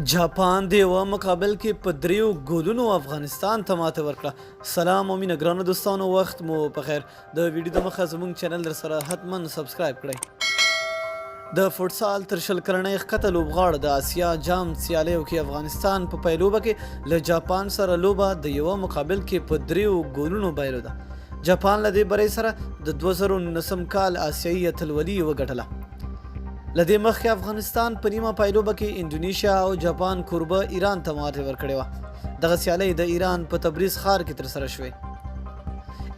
جاپان د یوه مقابل کې په دریو ګولونو افغانستان ته ماته ورکړه. سلام او مینه ګرانو دوستانو، وخت مو په خیر. د ویډیو د مخه زموږ چینل در سره حتما سبسکرایب کړئ. د فوټسال تر 20 کلنۍ ښکته لوبغاړه د آسیا جام سیالیو کې افغانستان په پیلوبه کې له جاپان سره لوبه د یوه مقابل کې په دریو ګولونو بایلوده. جاپان له دې بری سره د 2019 کال آسیایي اتلولي وګټله. له دې مخکې افغانستان په نیمه پایلوبه کې اندونیشیا او جاپان کوربه ایران ته ماتې ورکړې وه. دغه سیالۍ د ایران په تبریز ښار کې ترسره شوې.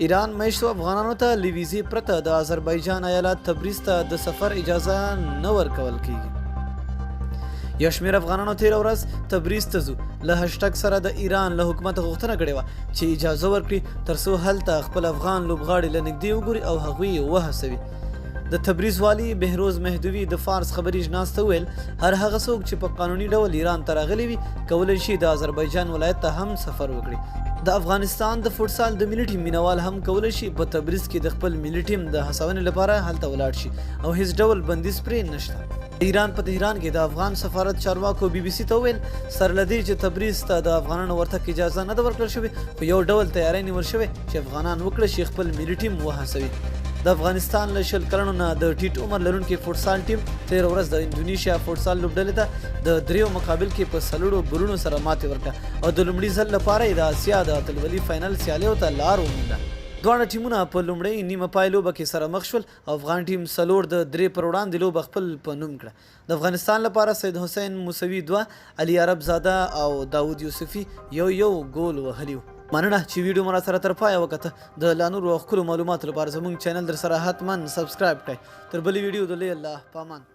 ایران میشتو افغانانو ته له ویزې پرته د آذربایجان ایالت تبریز ته د سفر اجازه نه ورکول کیږي. یو شمېر افغانانو تېره ورځ تبریز ته ځو له هشټګ سره د ایران له حکومته غوښتنه کړې وه چې اجازه ورکړي ترڅو هلته خپل افغان لوبغاړي له نږدې وګوري او هغوی یې وهڅوي. د تبریز والی بهروز مهدوي د فارس خبري اجناس ته ویل هر هغه څوک چې په قانوني ډول ایران ته راغلی وي کولی شي د آذربایجان ولایت ته هم سفر وکړي. د افغانستان د فوټسال د ملي ټیم مینوال هم کولی شي په تبریز کې د خپل ملي ټیم د هڅونې لپاره هلته ولاړ شي او هیڅ ډول بندیز پرې نشته. ایران په تهران کې د افغان سفارت چارواکو بي بي سي ته ویل سره له دې چې تبریز ته د افغانانو ورتګ اجازه نه ده ورکړل شوې، په یو ډول تیاری نیول شوې چې افغانان وکړي شي خپل ملي ټیم وهڅوي. د افغانستان له 20 کلنو نه د ټیټ عمر لرونکي فوټسال ټیم تېره ورځ د اندونیشیا فوټسال لوبډلې ته د دریو مقابل کې په 40 ګولونو سره ماتې ورکړه او د لومړي ځل لپاره یې د آسیا د اتلولي فاینل سیالیو ته لار ومونده. دواړه ټیمونه په لومړۍ نیمه پای لوبه کې سره مخ شول او افغان ټیم 4 د 3 پر وړاندې لوبه خپل په نوم کړه. د افغانستان لپاره سید حسین موسوي 2، علي عرب زاده او داود یوسفي یو ګول وهلی و. مننه چې ویډیو مو را سره تر پایه وکته. د لا نورو ښکلو معلوماتو لپاره زموږ چینل در سره حتما سبسکرایب کړئ. تر بلې ویډیو د الله پامان.